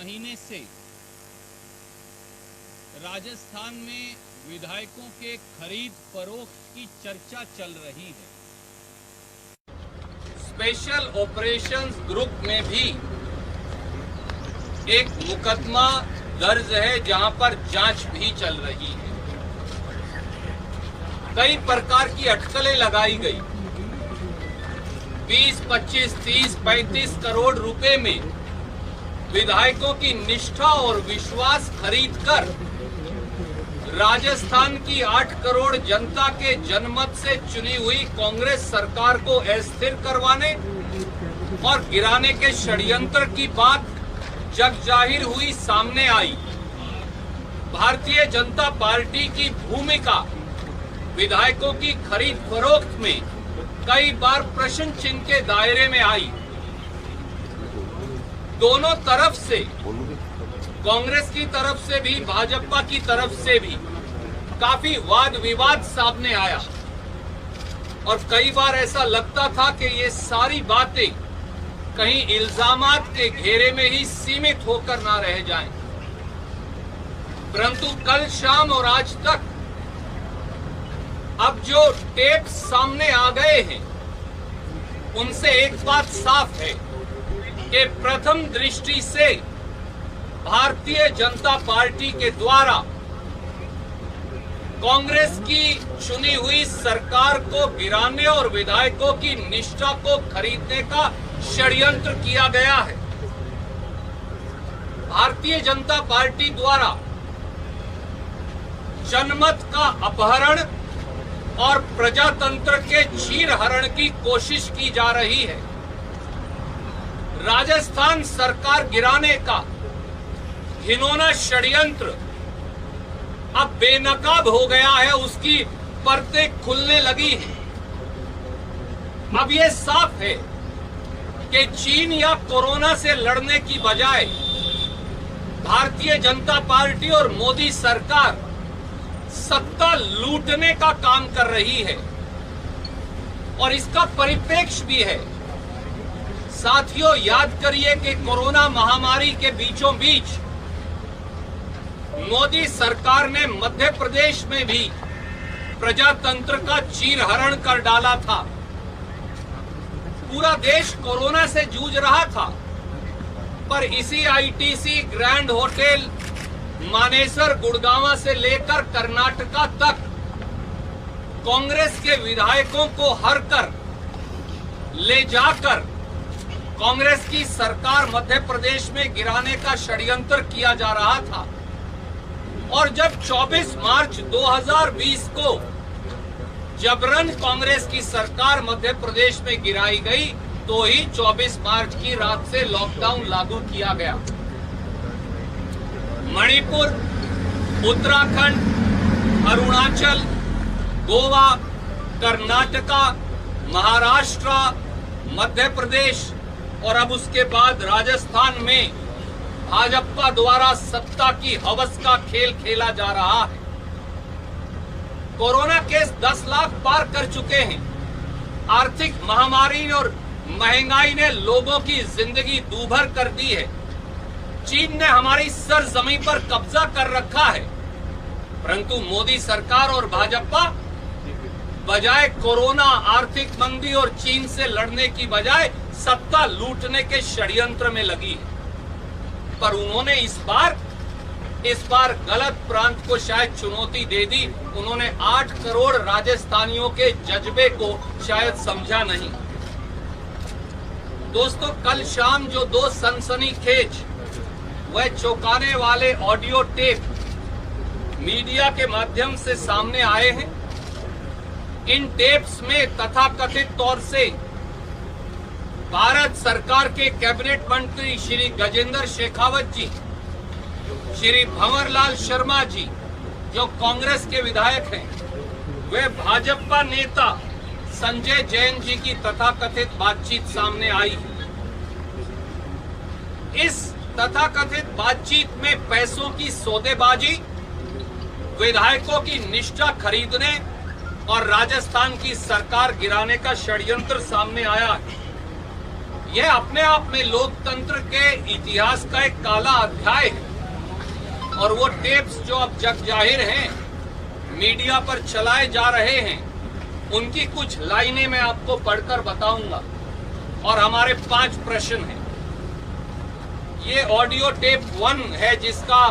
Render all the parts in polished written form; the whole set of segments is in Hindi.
महीने से राजस्थान में विधायकों के खरीद फरोख्त की चर्चा चल रही है। स्पेशल ऑपरेशंस ग्रुप में भी एक मुकदमा दर्ज है जहां पर जांच भी चल रही है। कई प्रकार की अटकलें लगाई गई। 20, 25, 30, 35 करोड़ रुपए में विधायकों की निष्ठा और विश्वास खरीदकर राजस्थान की 8 करोड़ जनता के जनमत से चुनी हुई कांग्रेस सरकार को अस्थिर करवाने और गिराने के षड्यंत्र की बात जग जाहिर हुई, सामने आई। भारतीय जनता पार्टी की भूमिका विधायकों की खरीद फरोख्त में कई बार प्रश्न चिन्ह के दायरे में आई। दोनों तरफ से, कांग्रेस की तरफ से भी भाजपा की तरफ से भी काफी वाद विवाद सामने आया और कई बार ऐसा लगता था कि ये सारी बातें कहीं इल्जामात के घेरे में ही सीमित होकर ना रह जाएं। परंतु कल शाम और आज तक अब जो टेप सामने आ गए हैं उनसे एक बात साफ है कि प्रथम दृष्टि से भारतीय जनता पार्टी के द्वारा कांग्रेस की चुनी हुई सरकार को गिराने और विधायकों की निष्ठा को खरीदने का षड्यंत्र किया गया है। भारतीय जनता पार्टी द्वारा जनमत का अपहरण और प्रजातंत्र के चीरहरण की कोशिश की जा रही है। राजस्थान सरकार गिराने का घिनौना षड्यंत्र अब बेनकाब हो गया है, उसकी परतें खुलने लगी हैं। अब यह साफ है कि चीन या कोरोना से लड़ने की बजाय भारतीय जनता पार्टी और मोदी सरकार सत्ता लूटने का काम कर रही है और इसका परिप्रेक्ष्य भी है। साथियों, याद करिए कि कोरोना महामारी के बीचों बीच मोदी सरकार ने मध्य प्रदेश में भी प्रजातंत्र का चीरहरण कर डाला था। पूरा देश कोरोना से जूझ रहा था, पर इसी ITC, grand hotel, Manesar, Gurgaon से लेकर कर्नाटका तक कांग्रेस के विधायकों को हर कर ले जाकर कांग्रेस की सरकार मध्य प्रदेश में गिराने का षड्यंत्र किया जा रहा था। और जब 24 मार्च 2020 को जबरन कांग्रेस की सरकार मध्य प्रदेश में गिराई गई, तो ही 24 मार्च की रात से लॉकडाउन लागू किया गया। मणिपुर, उत्तराखंड, अरुणाचल, गोवा, कर्नाटका, महाराष्ट्र, मध्य प्रदेश और अब उसके बाद राजस्थान में भाजपा द्वारा सत्ता की हवस का खेल खेला जा रहा है। कोरोना केस 10 लाख पार कर चुके हैं। आर्थिक महामारी और महंगाई ने लोगों की जिंदगी दूभर कर दी है। चीन ने हमारी सरजमीं पर कब्जा कर रखा है, परंतु मोदी सरकार और भाजपा बजाय कोरोना, आर्थिक मंदी और चीन से लड़ने की बजाय सत्ता लूटने के षड्यंत्र में लगी है। पर उन्होंने इस बार गलत प्रांत को शायद चुनौती दे दी। उन्होंने 8 करोड़ राजस्थानियों के जज्बे को शायद समझा नहीं। दोस्तों, कल शाम जो 2 सनसनीखेज व चौंकाने वाले ऑडियो टेप मीडिया के माध्यम से सामने आए हैं, इन टेप्स में तथाकथित तौर से भारत सरकार के कैबिनेट मंत्री श्री गजेंद्र शेखावत जी, श्री भंवरलाल शर्मा जी जो कांग्रेस के विधायक हैं, वे भाजपा नेता संजय जैन जी की तथाकथित बातचीत सामने आई। इस तथाकथित बातचीत में पैसों की सौदेबाजी, विधायकों की निष्ठा खरीदने और राजस्थान की सरकार गिराने का षड्यंत्र सामने आया है। यह अपने आप में लोकतंत्र के इतिहास का एक काला अध्याय है। और वो टेप्स जो अब जग जाहिर हैं, मीडिया पर चलाए जा रहे हैं, उनकी कुछ लाइनें मैं आपको पढ़कर बताऊंगा। और हमारे 5 प्रश्न हैं। ये ऑडियो टेप 1 है जिसका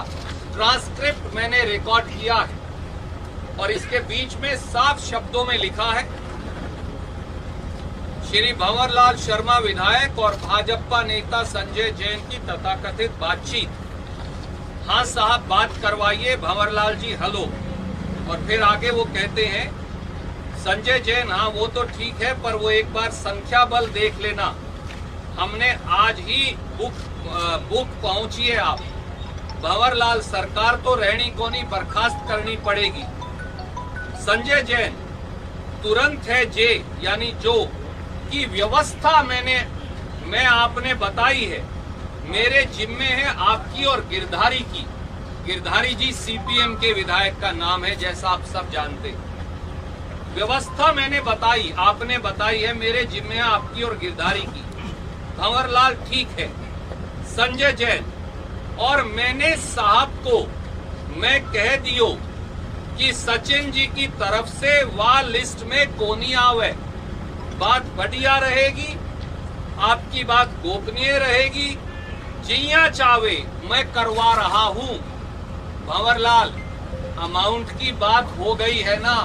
ट्रांसक्रिप्ट मैंने रिकॉर्ड किया है और इसके बीच में साफ शब्दों में लिखा है, श्री भंवरलाल शर्मा विधायक और भाजपा नेता संजय जैन की तथाकथित बातचीत। हाँ साहब, बात करवाइए भंवरलाल जी, हेलो। और फिर आगे वो कहते हैं, संजय जैन, हाँ वो तो ठीक है, पर वो एक बार संख्या बल देख लेना। हमने आज ही बुक पहुंची है आप। भंवरलाल, सरकार तो रहनी को नहीं, बर्खास्त करनी पड़ेगी। संजय जैन, तुरंत है जे यानी जो की व्यवस्था मैं आपने बताई है, मेरे जिम्मे है आपकी और गिरधारी की। गिरधारी जी सीपीएम के विधायक का नाम है, जैसा आप सब जानते हैं। व्यवस्था मैंने बताई, आपने बताई है, मेरे जिम्मे है आपकी और गिरधारी की। भंवरलाल, ठीक है। संजय जैन, और मैंने साहब को मैं कह दियो कि सचिन जी की तरफ से वह लिस्ट में कोनी आवे, बात बढ़िया रहेगी, आपकी बात गोपनीय रहेगी, जिया चावे मैं करवा रहा हूं। भंवरलाल, अमाउंट की बात हो गई है ना।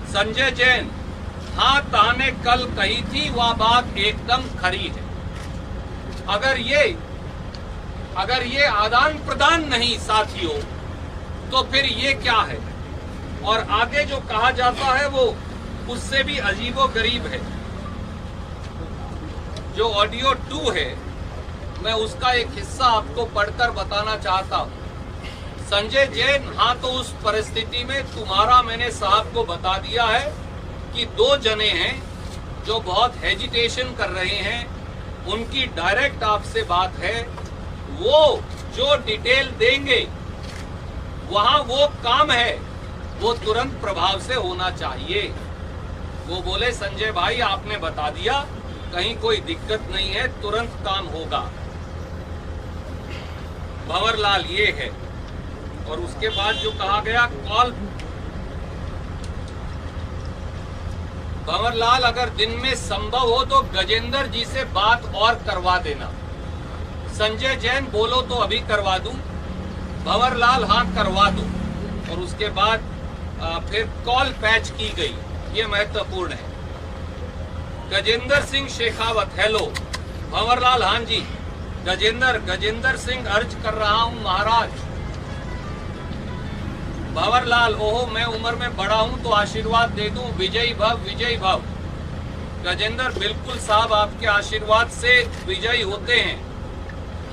संजय जैन, हाँ ताने कल कही थी वह बात एकदम खरी है। अगर ये आदान प्रदान नहीं साथियों, तो फिर ये क्या है। और आगे जो कहा जाता है वो उससे भी अजीबो गरीब है। जो ऑडियो 2 है, मैं उसका एक हिस्सा आपको पढ़कर बताना चाहता हूं। संजय जैन, हाँ तो उस परिस्थिति में तुम्हारा मैंने साहब को बता दिया है कि 2 जने हैं जो बहुत हेजिटेशन कर रहे हैं, उनकी डायरेक्ट आपसे बात है। वो जो डिटेल देंगे, वहां वो काम है, वो तुरंत प्रभाव से होना चाहिए। वो बोले, संजय भाई आपने बता दिया, कहीं कोई दिक्कत नहीं है, तुरंत काम होगा। भंवरलाल, ये है। और उसके बाद जो कहा गया, कॉल भंवरलाल, अगर दिन में संभव हो तो गजेंद्र जी से बात और करवा देना। संजय जैन, बोलो तो अभी करवा दूं। भंवरलाल, हाँ करवा दूं। और उसके बाद फिर कॉल पैच की गई, ये महत्वपूर्ण है। गजेंद्र सिंह शेखावत, हेलो। भंवरलाल, हाँ जी। गजेंद्र सिंह, अर्ज कर रहा हूं महाराज। भंवरलाल, ओहो मैं उम्र में बड़ा हूं तो आशीर्वाद दे दूं, विजयी भव विजयी भव। गजेंद्र, बिल्कुल साहब, आपके आशीर्वाद से विजयी होते हैं।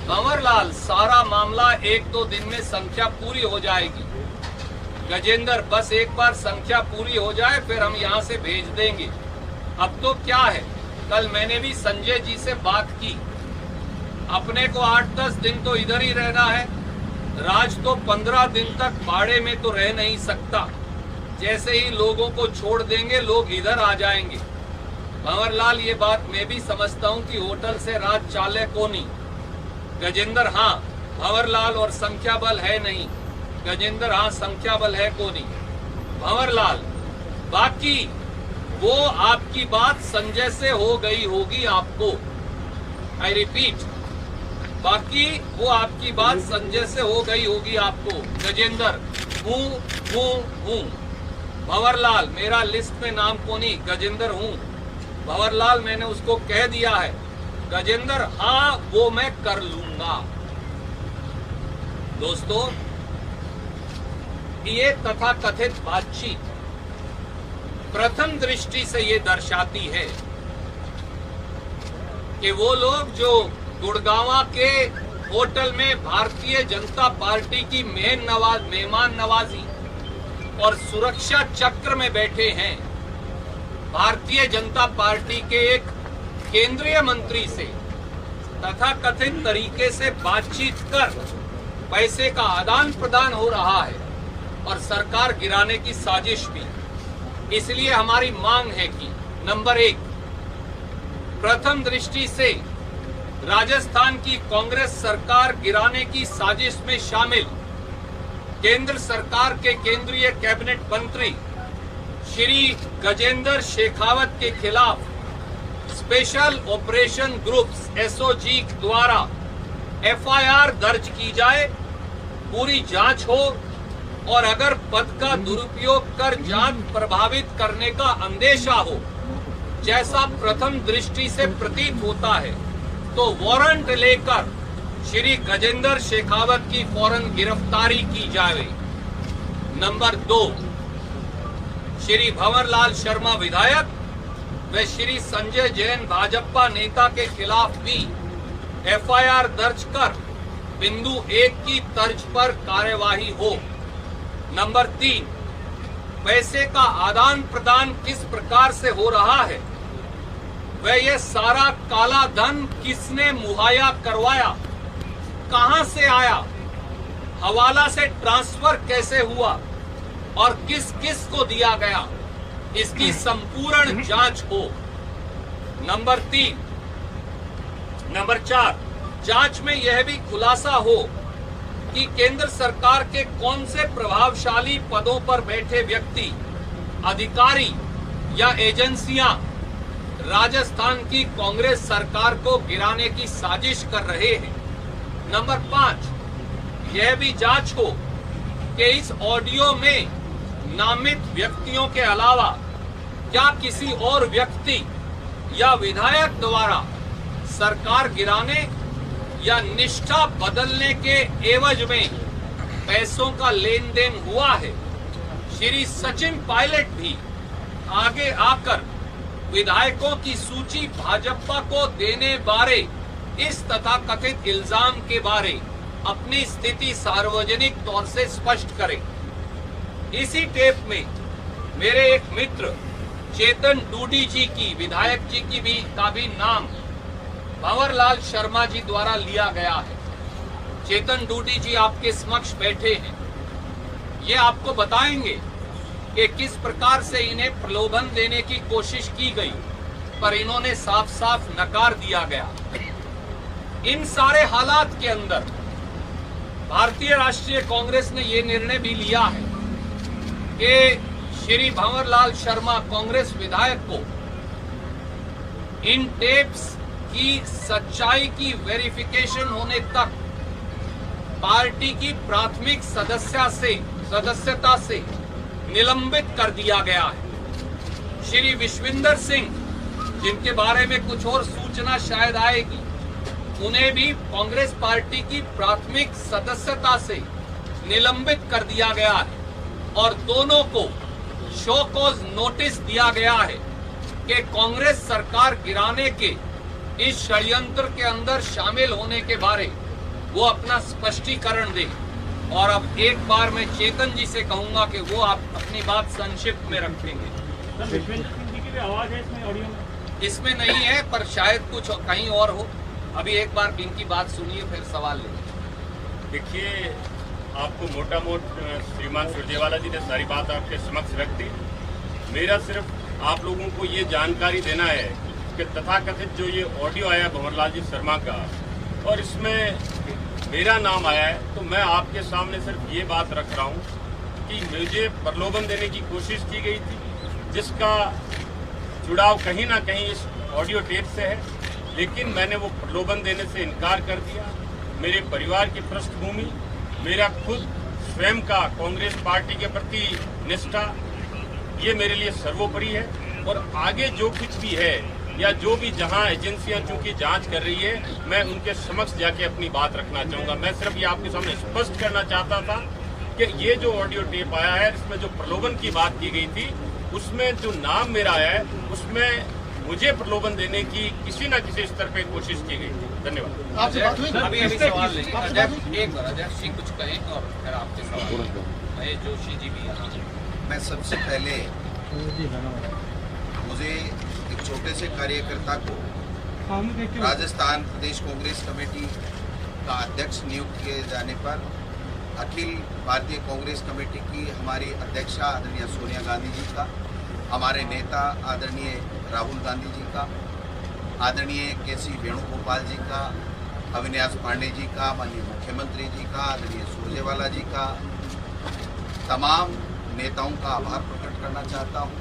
भंवरलाल, सारा मामला 1-2 दिन में संख्या पूरी हो जाएगी। गजेंद्र, बस एक बार संख्या पूरी हो जाए फिर हम यहाँ से भेज देंगे। अब तो क्या है, कल मैंने भी संजय जी से बात की, अपने को 8-10 दिन तो इधर ही रहना है। राज तो 15 दिन तक बाड़े में तो रह नहीं सकता। जैसे ही लोगों को छोड़ देंगे, लोग इधर आ जाएंगे। भंवरलाल, ये बात मैं भी समझता हूँ कि होटल से राज चाले को नहीं। गजेंद्र, हाँ भंवरलाल, और संख्या बल है नहीं। गजेंद्र, हाँ संख्या बल है को नहीं। भंवरलाल, बाकी वो आपकी बात संजय से हो गई होगी आपको। आई रिपीट, बाकी वो आपकी बात संजय से हो गई होगी आपको। गजेंद्र, हूँ। भंवरलाल, मेरा लिस्ट में नाम को नहीं, गजेंद्र हूँ। भंवरलाल, मैंने उसको कह दिया है। गजेंद्र, हाँ वो मैं कर लूंगा। दोस्तों, ये तथाकथित बातचीत प्रथम दृष्टि से ये दर्शाती है कि वो लोग जो गुड़गांवा के होटल में भारतीय जनता पार्टी की मेहमान नवाजी और सुरक्षा चक्र में बैठे हैं, भारतीय जनता पार्टी के एक केंद्रीय मंत्री से तथाकथित तरीके से बातचीत कर पैसे का आदान प्रदान हो रहा है और सरकार गिराने की साजिश भी। इसलिए हमारी मांग है कि नंबर 1, प्रथम दृष्टि से राजस्थान की कांग्रेस सरकार गिराने की साजिश में शामिल केंद्र सरकार के केंद्रीय कैबिनेट मंत्री श्री गजेंद्र शेखावत के खिलाफ स्पेशल ऑपरेशन ग्रुप्स एसओजी द्वारा एफआईआर दर्ज की जाए, पूरी जांच हो और अगर पद का दुरुपयोग कर जांच प्रभावित करने का अंदेशा हो, जैसा प्रथम दृष्टि से प्रतीत होता है, तो वारंट लेकर श्री गजेंद्र शेखावत की फौरन गिरफ्तारी की जाए। नंबर 2, श्री भंवरलाल शर्मा विधायक व श्री संजय जैन भाजपा नेता के खिलाफ भी एफआईआर दर्ज कर बिंदु 1 की तर्ज पर कार्यवाही हो। नंबर 3, पैसे का आदान प्रदान किस प्रकार से हो रहा है वह यह सारा काला धन किसने मुहैया करवाया, कहां से आया, हवाला से ट्रांसफर कैसे हुआ और किस किस को दिया गया, इसकी संपूर्ण जांच हो। नंबर 4, जांच में यह भी खुलासा हो कि केंद्र सरकार के कौन से प्रभावशाली पदों पर बैठे व्यक्ति, अधिकारी या एजेंसियां राजस्थान की कांग्रेस सरकार को गिराने की साजिश कर रहे हैं। नंबर 5, यह भी जांच हो कि इस ऑडियो में नामित व्यक्तियों के अलावा क्या किसी और व्यक्ति या विधायक द्वारा सरकार गिराने या निष्ठा बदलने के एवज में पैसों का लेन देन हुआ है। श्री सचिन पायलट भी आगे आकर विधायकों की सूची भाजपा को देने बारे इस तथाकथित इल्जाम के बारे अपनी स्थिति सार्वजनिक तौर से स्पष्ट करें। इसी टेप में मेरे एक मित्र चेतन डूडी जी की, विधायक जी की भी नाम भंवरलाल शर्मा जी द्वारा लिया गया है। चेतन डूडी जी आपके समक्ष बैठे हैं, ये आपको बताएंगे कि किस प्रकार से इन्हें प्रलोभन देने की कोशिश की गई, पर इन्होंने साफ साफ नकार दिया गया। इन सारे हालात के अंदर भारतीय राष्ट्रीय कांग्रेस ने ये निर्णय भी लिया है कि श्री भंवरलाल शर्मा कांग्रेस विधायक को इन टेप्स की सच्चाई की वेरिफिकेशन होने तक पार्टी की प्राथमिक सदस्यता से निलंबित कर दिया गया है। श्री विश्विंदर सिंह, जिनके बारे में कुछ और सूचना शायद आएगी, उन्हें भी कांग्रेस पार्टी की प्राथमिक सदस्यता से निलंबित कर दिया गया है और दोनों को शो कॉज नोटिस दिया गया है कि कांग्रेस सरकार गिराने के इस षड्यंत्र के अंदर शामिल होने के बारे वो अपना स्पष्टीकरण दें। और अब एक बार मैं चेतन जी से कहूंगा कि वो आप अपनी बात संक्षिप्त में रखेंगे। आवाज है इसमें, ऑडियो में? इसमें नहीं है, पर शायद कुछ कहीं और हो। अभी एक बार इनकी बात सुनिए, फिर सवाल लेंगे। देखिए, आपको मोटा मोट श्रीमान सुरजेवाला जी ने सारी बात आपके समक्ष रख दी। मेरा सिर्फ आप लोगों को ये जानकारी देना है कि तथाकथित जो ये ऑडियो आया भंवरलाल जी शर्मा का और इसमें मेरा नाम आया है, तो मैं आपके सामने सिर्फ ये बात रख रहा हूँ कि मुझे प्रलोभन देने की कोशिश की गई थी, जिसका जुड़ाव कहीं ना कहीं इस ऑडियो टेप से है, लेकिन मैंने वो प्रलोभन देने से इनकार कर दिया। मेरे परिवार की पृष्ठभूमि, मेरा खुद स्वयं का कांग्रेस पार्टी के प्रति निष्ठा, ये मेरे लिए सर्वोपरि है। और आगे जो कुछ भी है या जो भी जहां एजेंसियां चूंकि जांच कर रही है, मैं उनके समक्ष जाके अपनी बात रखना चाहूंगा। मैं सिर्फ ये आपके सामने स्पष्ट करना चाहता था कि ये जो ऑडियो टेप आया है, इसमें जो प्रलोभन की बात की गई थी, उसमें जो नाम मेरा आया है, उसमें मुझे प्रलोभन देने की किसी न किसी स्तर पे कोशिश की गई थी। धन्यवाद। अभी सवाल लेंगे। अध्यक्ष जी कुछ कहें और फिर आपके सवाल। महेश जोशी जी भी यहाँ। मैं सबसे पहले मुझे एक छोटे से कार्यकर्ता को राजस्थान प्रदेश कांग्रेस कमेटी का अध्यक्ष नियुक्त किए जाने पर अखिल भारतीय कांग्रेस कमेटी की हमारी अध्यक्षा आदरणीय सोनिया गांधी जी का, हमारे नेता आदरणीय राहुल गांधी जी का आदरणीय के.सी. वेणुगोपाल जी का, अविनाश पांडे जी का, माननीय मुख्यमंत्री जी का, आदरणीय सुरजेवाला जी का, तमाम नेताओं का आभार प्रकट करना चाहता हूं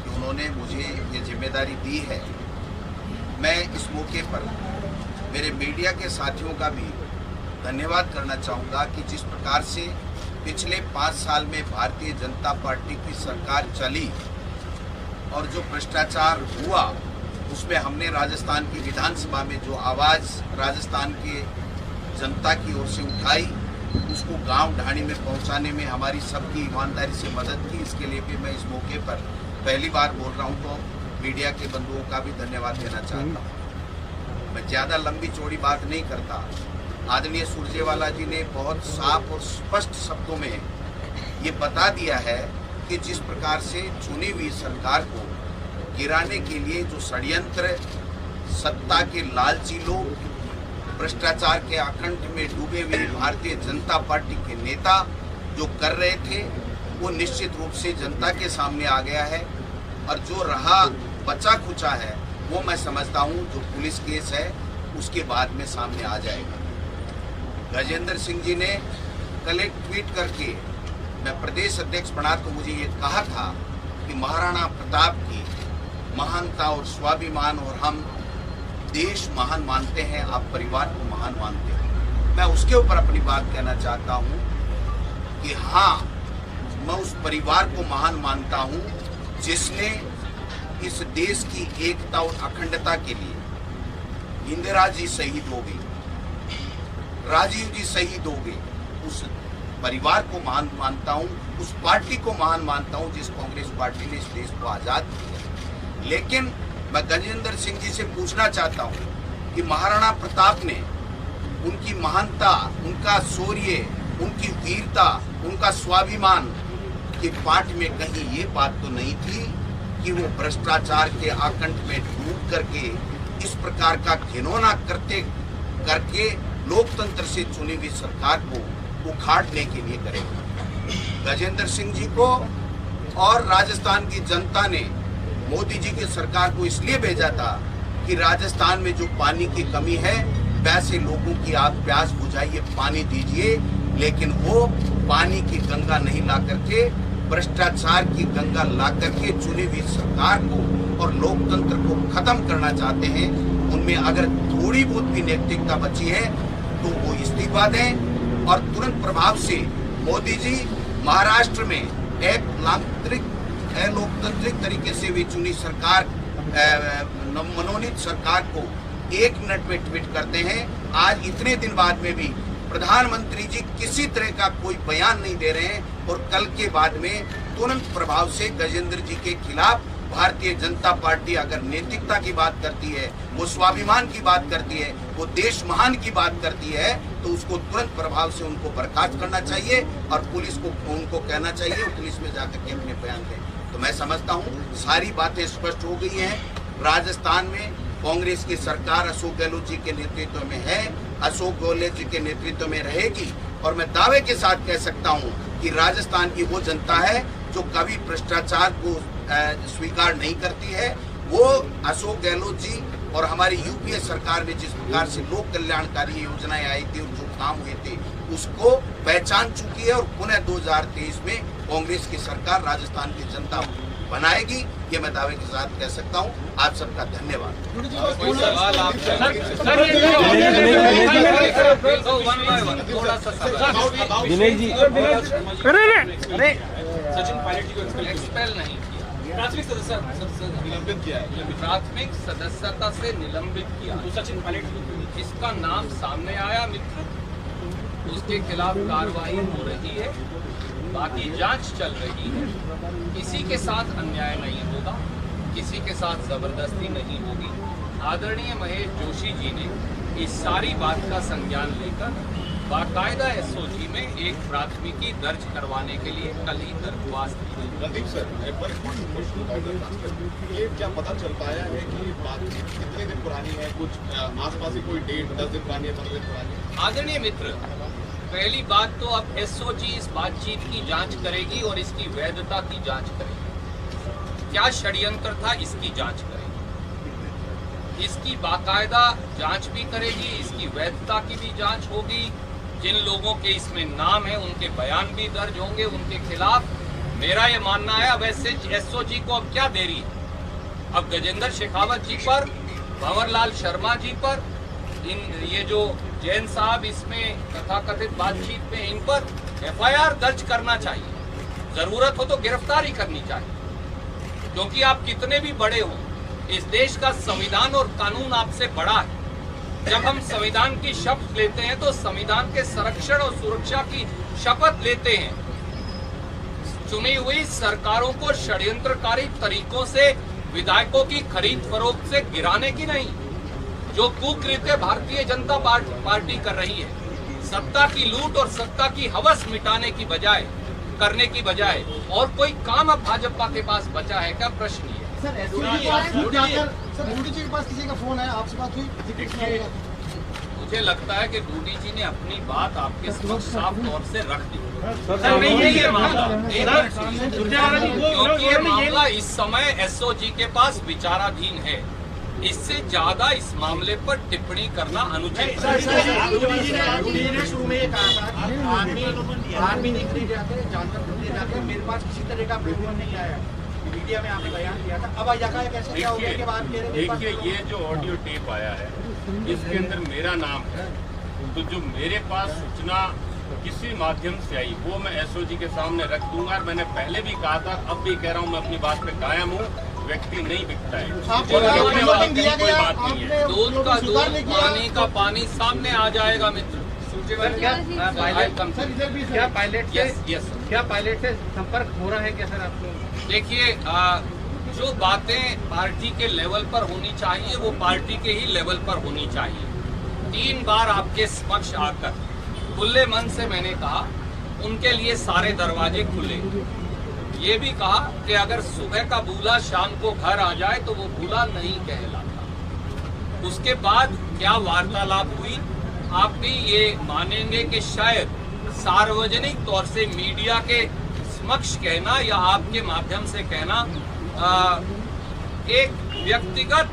कि उन्होंने मुझे ये जिम्मेदारी दी है। मैं इस मौके पर मेरे मीडिया के साथियों का भी धन्यवाद करना चाहूँगा कि जिस प्रकार से पिछले 5 साल में भारतीय जनता पार्टी की सरकार चली और जो भ्रष्टाचार हुआ उसमें हमने राजस्थान की विधानसभा में जो आवाज़ राजस्थान के जनता की ओर से उठाई, उसको गांव ढाणी में पहुंचाने में हमारी सबकी ईमानदारी से मदद की। इसके लिए भी मैं इस मौके पर पहली बार बोल रहा हूं, तो मीडिया के बंधुओं का भी धन्यवाद देना चाहता हूं। मैं ज़्यादा लंबी चौड़ी बात नहीं करता। आदरणीय सुरजेवाला जी ने बहुत साफ और स्पष्ट शब्दों में ये बता दिया है कि जिस प्रकार से चुनी हुई सरकार को गिराने के लिए जो षड्यंत्र सत्ता के लालची लोग, भ्रष्टाचार के आकंठ में डूबे हुए भारतीय जनता पार्टी के नेता जो कर रहे थे, वो निश्चित रूप से जनता के सामने आ गया है। और जो रहा बचा खुचा है वो मैं समझता हूँ जो पुलिस केस है उसके बाद में सामने आ जाएगा। गजेंद्र सिंह जी ने कल एक ट्वीट करके, मैं प्रदेश अध्यक्ष बना तो मुझे ये कहा था कि महाराणा प्रताप की महानता और स्वाभिमान और हम देश महान मानते हैं, आप परिवार को महान मानते हैं। मैं उसके ऊपर अपनी बात कहना चाहता हूं कि हाँ, मैं उस परिवार को महान मानता हूं जिसने इस देश की एकता और अखंडता के लिए इंदिरा जी शहीद हो गई, राजीव जी शहीद हो गए। उस परिवार को महान मानता हूं, उस पार्टी को महान मानता हूं जिस कांग्रेस पार्टी ने इस देश को आजाद किया। लेकिन मैं गजेंद्र सिंह जी से पूछना चाहता हूं कि महाराणा प्रताप ने उनकी महानता, उनका शौर्य, उनकी वीरता, उनका स्वाभिमान के पाठ में कहीं ये बात तो नहीं थी कि वो भ्रष्टाचार के आकंठ में डूब करके इस प्रकार का घिनौना करके लोकतंत्र से चुनी हुई सरकार को उखाड़ने के लिए करेगा। गजेंद्र सिंह जी को और राजस्थान की जनता ने मोदी जी की सरकार को इसलिए भेजा था कि राजस्थान में जो पानी की कमी है वैसे लोगों की आप प्यास बुझाइए, पानी दीजिए, लेकिन वो पानी की गंगा नहीं ला करके भ्रष्टाचार की गंगा ला करके चुनी हुई सरकार को और लोकतंत्र को खत्म करना चाहते हैं। उनमें अगर थोड़ी बहुत भी नैतिकता बची है तो वो इस्तीफा दें और तुरंत प्रभाव से मोदी जी महाराष्ट्र में एक लोकतांत्रिक तरीके से भी चुनी सरकार, मनोनीत सरकार को 1 मिनट में ट्वीट करते हैं। आज इतने दिन बाद में भी प्रधानमंत्री जी किसी तरह का कोई बयान नहीं दे रहे हैं और कल के बाद में तुरंत प्रभाव से गजेंद्र जी के खिलाफ भारतीय जनता पार्टी अगर नैतिकता की बात करती है, वो स्वाभिमान की बात करती है, वो देश महान की बात करती है, तो उसको तुरंत प्रभाव से उनको बर्खास्त करना चाहिए और पुलिस को उनको कहना चाहिए वो पुलिस में जाकर के अपने बयान दें। तो मैं समझता हूँ सारी बातें स्पष्ट हो गई हैं। राजस्थान में कांग्रेस की सरकार अशोक गहलोत जी के नेतृत्व में है, अशोक गहलोत जी के नेतृत्व में रहेगी और मैं दावे के साथ कह सकता हूँ कि राजस्थान की वो जनता है जो कभी भ्रष्टाचार को स्वीकार नहीं करती है। वो अशोक गहलोत जी और हमारी यूपीए सरकार ने जिस प्रकार से लोक कल्याणकारी योजनाएं आई थी और जो काम हुए थे उसको पहचान चुकी है और पुनः 2023 में कांग्रेस की सरकार राजस्थान की जनता बनाएगी, ये मैं दावे के साथ कह सकता हूँ। आप सबका धन्यवाद। कोई सवाल आपसे? थोड़ा सा सवाल। विनय जी, अरे सचिन पायलट जी को एक्सपेल नहीं किया, प्राथमिक सदस्य निलंबित किया है, प्राथमिक सदस्यता से निलंबित किया। तो सचिन पायलट जी जिसका नाम सामने आया मित्र, उसके खिलाफ कार्रवाई हो रही है, बाकी जांच चल रही है। किसी के साथ अन्याय नहीं होगा, किसी के साथ जबरदस्ती नहीं होगी। आदरणीय महेश जोशी जी ने इस सारी बात का संज्ञान लेकर बाकायदा एसओजी में एक प्राथमिकी दर्ज करवाने के लिए कल ही दरख्वास्त की। रणदीप सर, एक बार ये क्या पता चल पाया है कि बातचीत कितने दिन पुरानी है? कुछ आसपास ही कोई डेट 10 दिन पुरानी है, 15 दिन पुरानी है? आदरणीय मित्र, पहली बात तो अब एसओजी इस बातचीत की जांच करेगी और इसकी वैधता की जांच करेगी। क्या षड्यंत्र था इसकी जांच करेगी। इसकी बाकायदा जांच भी करेगी, इसकी वैधता की भी जांच होगी। जिन लोगों के इसमें नाम है उनके बयान भी दर्ज होंगे उनके खिलाफ। मेरा ये मानना है अब एसओजी को अब क्या देरी है, अब गजेंद्र शेखावत जी पर, भंवरलाल शर्मा जी पर, ये जो जैन साहब इसमें तथाकथित बातचीत में, इन पर एफआईआर दर्ज करना चाहिए, जरूरत हो तो गिरफ्तारी करनी चाहिए। क्योंकि आप कितने भी बड़े हो, इस देश का संविधान और कानून आपसे बड़ा है। जब हम संविधान की शपथ लेते हैं तो संविधान के संरक्षण और सुरक्षा की शपथ लेते हैं। चुनी हुई सरकारों को षड्यंत्रकारी तरीकों से विधायकों की खरीद फरोख्त से गिराने की नहीं, जो कुकृत्य भारतीय जनता पार्टी कर रही है, सत्ता की लूट और सत्ता की हवस मिटाने की बजाय, करने की बजाय और कोई काम अब भाजपा के पास बचा है क्या? प्रश्न ये है। सर मोदी जी के पास किसी का फोन है, आपसे बात हुई? मुझे लगता है कि मोदी जी ने अपनी बात आपके समक्ष साफ तौर से रख दी। ये मामला क्योंकि ये मामला इस समय एसओजी के पास विचाराधीन है, इससे ज्यादा इस मामले पर टिप्पणी करना अनुचित है। शुरू में ये कहा था कि आर्मी निकली जाते जानवर जाते, मेरे पास किसी तरह का प्रॉब्लम नहीं आया, मीडिया में आपने बयान दिया था। अब कैसे क्या हो गया के बाद देखिए ये जो ऑडियो टेप आया है इसके अंदर मेरा नाम है, तो जो मेरे पास सूचना किसी माध्यम से आई वो मैं एसओजी के सामने रख दूंगा। और मैंने पहले भी कहा था, अब भी कह रहा हूँ, मैं अपनी बात पे कायम हूँ, व्यक्ति नहीं बिकता है, कोई बात नहीं है। दूध का दूध, पानी का पानी सामने आ जाएगा मित्र। क्या पायलट से संपर्क हो रहा है क्या सर आपको? देखिए जो बातें पार्टी के लेवल पर होनी चाहिए वो पार्टी के ही लेवल पर होनी चाहिए। 3 बार आपके समक्ष आकर खुले मन से मैंने कहा उनके लिए सारे दरवाजे खुले। ये भी कहा कि अगर सुबह का बूला शाम को घर आ जाए तो वो बूला नहीं कहलाता। उसके बाद क्या वार्तालाप हुई, आप भी ये मानेंगे कि शायद सार्वजनिक तौर से मीडिया के समक्ष कहना या आपके माध्यम से कहना एक व्यक्तिगत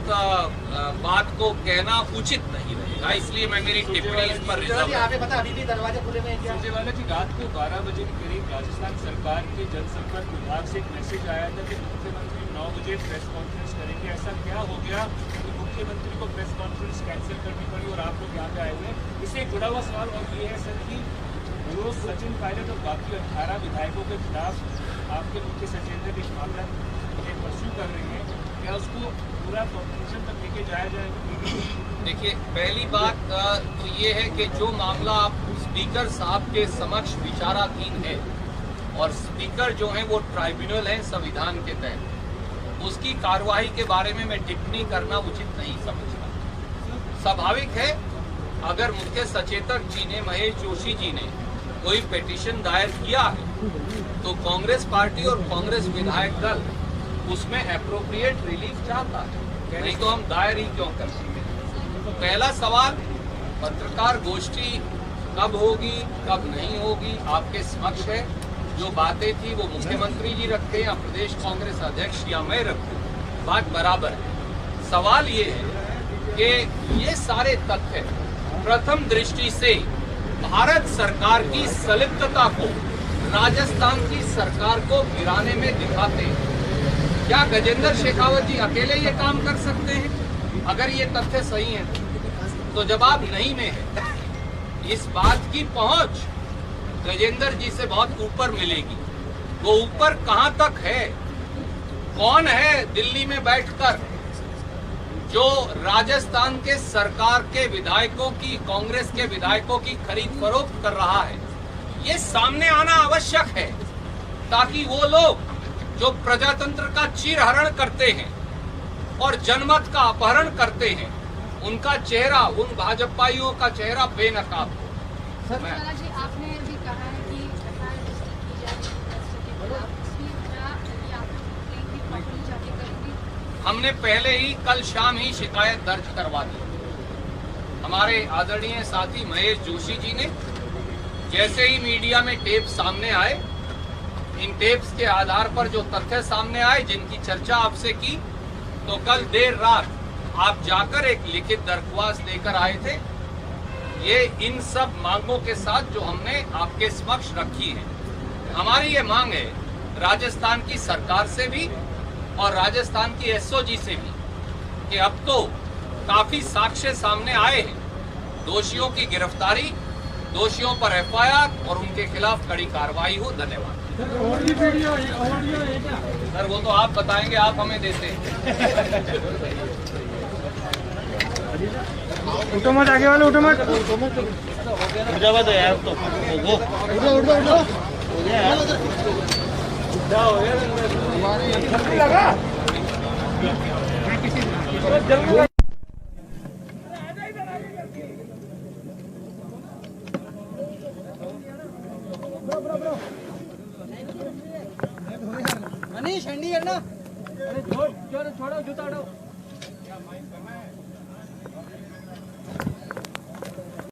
बात को कहना उचित नहीं रहेगा, इसलिए मैं मेरी टिप्पणी इस पर रिजर्व। अभी भी दरवाजे खुले में हैं। सुरजेवाला जी, रात को 12 बजे के करीब राजस्थान सरकार के जनसंपर्क विभाग से एक मैसेज आया था कि मुख्यमंत्री 9 बजे प्रेस कॉन्फ्रेंस करेंगे। ऐसा क्या हो गया कि मुख्यमंत्री को प्रेस कॉन्फ्रेंस कैंसिल करनी पड़ी और आप लोग यहाँ पे आए हुए? इससे जुड़ा हुआ सवाल और ये है सर कि जो सचिन पायलट और बाकी 18 विधायकों के खिलाफ आपके मुख्य सचेतक इस मामला परस्यू कर रहे हैं, क्या उसको पूरा कंक्लूजन तक लेके जाया जाएगा? देखिए पहली बात तो ये है कि जो मामला आप स्पीकर साहब के समक्ष विचाराधीन है और स्पीकर जो है वो ट्राइब्यूनल है संविधान के तहत, उसकी कार्यवाही के बारे में मैं टिप्पणी करना उचित नहीं समझता। स्वाभाविक है अगर मुख्य सचेतक जी ने, महेश जोशी जी ने कोई पिटीशन दायर किया है तो कांग्रेस पार्टी और कांग्रेस विधायक दल उसमें एप्रोप्रिएट रिलीफ चाहता है, नहीं तो हम दायर ही क्यों कर सकते। तो पहला सवाल, पत्रकार गोष्ठी कब होगी कब नहीं होगी आपके समक्ष है। जो बातें थी वो मुख्यमंत्री जी रखे या प्रदेश कांग्रेस अध्यक्ष या मैं रखूं, बात बराबर है। सवाल ये है कि ये सारे तथ्य प्रथम दृष्टि से भारत सरकार की संलिप्तता को राजस्थान की सरकार को गिराने में दिखाते हैं। क्या गजेंद्र शेखावत जी अकेले ये काम कर सकते हैं? अगर ये तथ्य सही है तो जवाब नहीं में है। इस बात की पहुंच गजेंद्र जी से बहुत ऊपर मिलेगी। वो ऊपर कहां तक है? कौन है दिल्ली में बैठकर जो राजस्थान के सरकार के विधायकों की, कांग्रेस के विधायकों की खरीद फरोख्त कर रहा है? ये सामने आना आवश्यक है ताकि वो लोग जो प्रजातंत्र का चीरहरण करते हैं और जनमत का अपहरण करते हैं, उनका चेहरा, उन भाजपाइयों का चेहरा बेनकाब हो। सुरजेवाला जी, आपने भी कहा है कि हमने पहले ही कल शाम ही शिकायत दर्ज करवा दी। हमारे आदरणीय साथी महेश जोशी जी ने जैसे ही मीडिया में टेप सामने आए, इन टेप्स के आधार पर जो तथ्य सामने आए, जिनकी चर्चा आपसे की, तो कल देर रात आप जाकर एक लिखित दरख्वास्त लेकर आए थे। ये इन सब मांगों के साथ जो हमने आपके समक्ष रखी है, हमारी ये मांग है राजस्थान की सरकार से भी और राजस्थान की एसओजी से भी कि अब तो काफी साक्ष्य सामने आए हैं, दोषियों की गिरफ्तारी, दोषियों पर एफआईआर और उनके खिलाफ कड़ी कार्रवाई हो। धन्यवाद। सर वो तो आप बताएंगे, आप हमें देते हैं। उठो मत, आगे वाले उठो मत। मनीष हंडी है ना, छोड़ो जूता हटाओ।